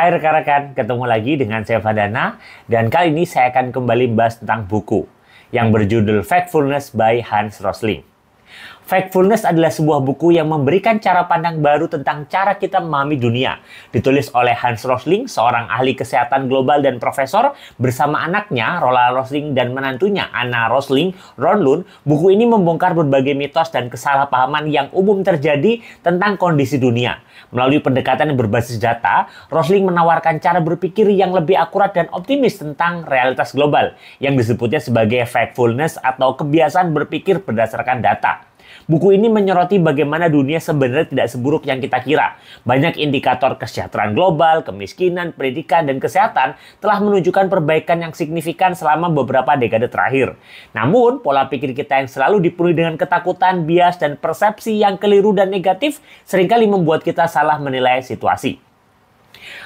Hai rekan-rekan, ketemu lagi dengan saya Fadana dan kali ini saya akan kembali bahas tentang buku yang berjudul Factfulness by Hans Rosling. Factfulness adalah sebuah buku yang memberikan cara pandang baru tentang cara kita memahami dunia. Ditulis oleh Hans Rosling, seorang ahli kesehatan global dan profesor, bersama anaknya, Roald Rosling, dan menantunya, Anna Rosling, Ronlund. Buku ini membongkar berbagai mitos dan kesalahpahaman yang umum terjadi tentang kondisi dunia. Melalui pendekatan yang berbasis data, Rosling menawarkan cara berpikir yang lebih akurat dan optimis tentang realitas global, yang disebutnya sebagai factfulness atau kebiasaan berpikir berdasarkan data. Buku ini menyoroti bagaimana dunia sebenarnya tidak seburuk yang kita kira. Banyak indikator kesejahteraan global, kemiskinan, pendidikan, dan kesehatan telah menunjukkan perbaikan yang signifikan selama beberapa dekade terakhir. Namun, pola pikir kita yang selalu dipenuhi dengan ketakutan, bias, dan persepsi yang keliru dan negatif seringkali membuat kita salah menilai situasi.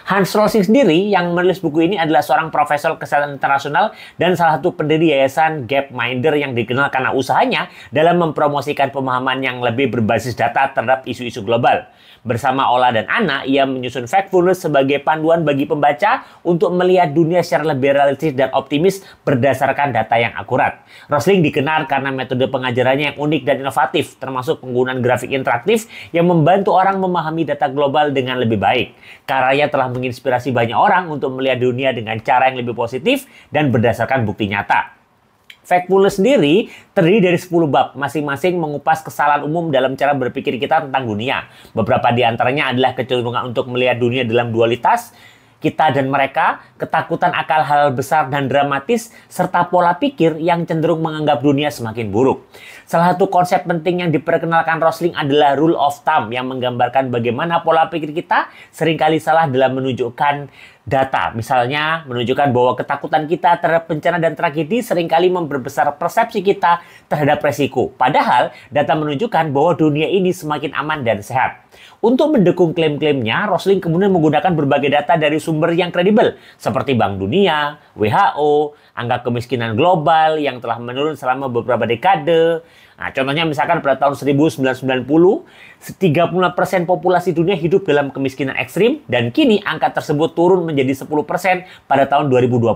Hans Rosling sendiri yang menulis buku ini adalah seorang profesor kesehatan internasional dan salah satu pendiri yayasan Gapminder yang dikenal karena usahanya dalam mempromosikan pemahaman yang lebih berbasis data terhadap isu-isu global. Bersama Ola dan Anna, ia menyusun Factfulness sebagai panduan bagi pembaca untuk melihat dunia secara lebih realistis dan optimis berdasarkan data yang akurat. Rosling dikenal karena metode pengajarannya yang unik dan inovatif, termasuk penggunaan grafik interaktif yang membantu orang memahami data global dengan lebih baik. Karyanya telah menginspirasi banyak orang untuk melihat dunia dengan cara yang lebih positif dan berdasarkan bukti nyata. Factfulness sendiri terdiri dari 10 bab, masing-masing mengupas kesalahan umum dalam cara berpikir kita tentang dunia. Beberapa di antaranya adalah kecenderungan untuk melihat dunia dalam dualitas, kita dan mereka, ketakutan akan hal besar dan dramatis, serta pola pikir yang cenderung menganggap dunia semakin buruk. Salah satu konsep penting yang diperkenalkan Rosling adalah rule of thumb yang menggambarkan bagaimana pola pikir kita seringkali salah dalam menunjukkan data. Misalnya, menunjukkan bahwa ketakutan kita terhadap bencana dan tragedi seringkali memperbesar persepsi kita terhadap resiko. Padahal, data menunjukkan bahwa dunia ini semakin aman dan sehat. Untuk mendukung klaim-klaimnya, Rosling kemudian menggunakan berbagai data dari sumber yang kredibel, seperti Bank Dunia, WHO, angka kemiskinan global yang telah menurun selama beberapa dekade. Nah, contohnya misalkan pada tahun 1990, 35% populasi dunia hidup dalam kemiskinan ekstrim, dan kini angka tersebut turun menjadi 10% pada tahun 2020.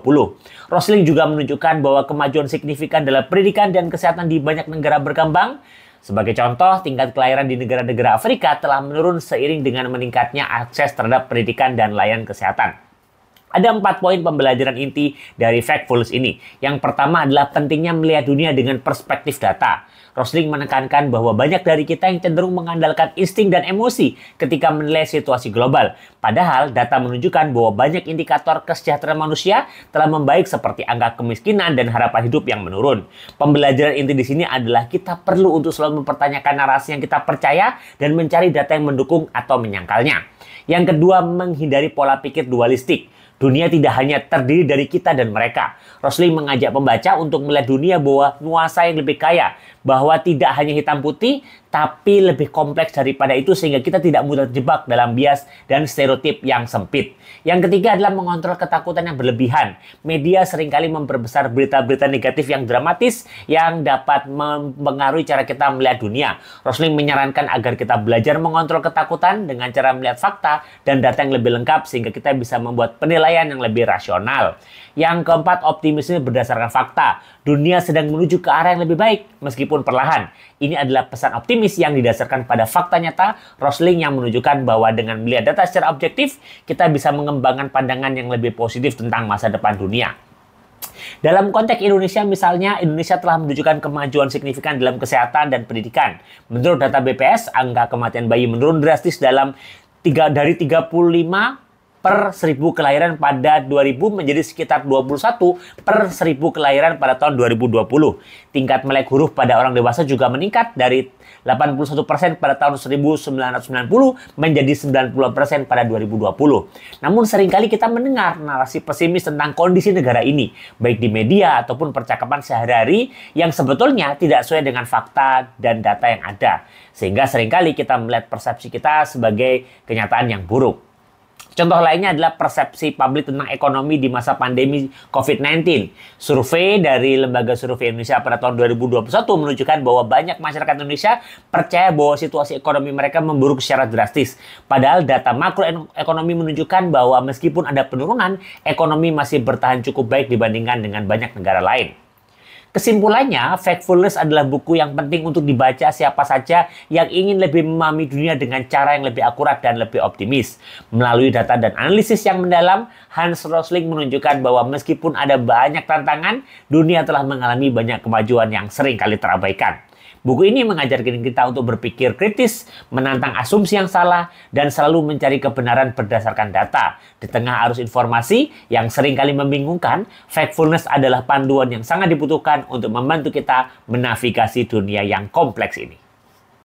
Rosling juga menunjukkan bahwa kemajuan signifikan dalam pendidikan dan kesehatan di banyak negara berkembang. Sebagai contoh, tingkat kelahiran di negara-negara Afrika telah menurun seiring dengan meningkatnya akses terhadap pendidikan dan layanan kesehatan. Ada 4 poin pembelajaran inti dari Factfulness ini. Yang pertama adalah pentingnya melihat dunia dengan perspektif data. Rosling menekankan bahwa banyak dari kita yang cenderung mengandalkan insting dan emosi ketika menilai situasi global. Padahal data menunjukkan bahwa banyak indikator kesejahteraan manusia telah membaik seperti angka kemiskinan dan harapan hidup yang menurun. Pembelajaran inti di sini adalah kita perlu untuk selalu mempertanyakan narasi yang kita percaya dan mencari data yang mendukung atau menyangkalnya. Yang kedua, menghindari pola pikir dualistik. Dunia tidak hanya terdiri dari kita dan mereka. Rosling mengajak pembaca untuk melihat dunia bahwa nuansa yang lebih kaya, bahwa tidak hanya hitam putih, tapi lebih kompleks daripada itu sehingga kita tidak mudah terjebak dalam bias dan stereotip yang sempit. Yang ketiga adalah mengontrol ketakutan yang berlebihan. Media seringkali memperbesar berita-berita negatif yang dramatis yang dapat mempengaruhi cara kita melihat dunia. Rosling menyarankan agar kita belajar mengontrol ketakutan dengan cara melihat fakta dan data yang lebih lengkap sehingga kita bisa membuat penilaian yang lebih rasional. Yang keempat, optimisme berdasarkan fakta. Dunia sedang menuju ke arah yang lebih baik, meskipun perlahan. Ini adalah pesan optimis yang didasarkan pada fakta nyata. Rosling yang menunjukkan bahwa dengan melihat data secara objektif, kita bisa mengembangkan pandangan yang lebih positif tentang masa depan dunia. Dalam konteks Indonesia misalnya, Indonesia telah menunjukkan kemajuan signifikan dalam kesehatan dan pendidikan. Menurut data BPS, angka kematian bayi menurun drastis dari 35 per 1000 kelahiran pada 2000 menjadi sekitar 21 per 1000 kelahiran pada tahun 2020. Tingkat melek huruf pada orang dewasa juga meningkat dari 81% pada tahun 1990 menjadi 90% pada 2020. Namun seringkali kita mendengar narasi pesimis tentang kondisi negara ini, baik di media ataupun percakapan sehari-hari yang sebetulnya tidak sesuai dengan fakta dan data yang ada. Sehingga seringkali kita melihat persepsi kita sebagai kenyataan yang buruk. Contoh lainnya adalah persepsi publik tentang ekonomi di masa pandemi COVID-19. Survei dari Lembaga Survei Indonesia pada tahun 2021 menunjukkan bahwa banyak masyarakat Indonesia percaya bahwa situasi ekonomi mereka memburuk secara drastis. Padahal data makroekonomi menunjukkan bahwa meskipun ada penurunan, ekonomi masih bertahan cukup baik dibandingkan dengan banyak negara lain. Kesimpulannya, Factfulness adalah buku yang penting untuk dibaca siapa saja yang ingin lebih memahami dunia dengan cara yang lebih akurat dan lebih optimis. Melalui data dan analisis yang mendalam, Hans Rosling menunjukkan bahwa meskipun ada banyak tantangan, dunia telah mengalami banyak kemajuan yang sering kali terabaikan. Buku ini mengajarkan kita untuk berpikir kritis, menantang asumsi yang salah, dan selalu mencari kebenaran berdasarkan data. Di tengah arus informasi yang seringkali membingungkan, Factfulness adalah panduan yang sangat dibutuhkan untuk membantu kita menavigasi dunia yang kompleks ini.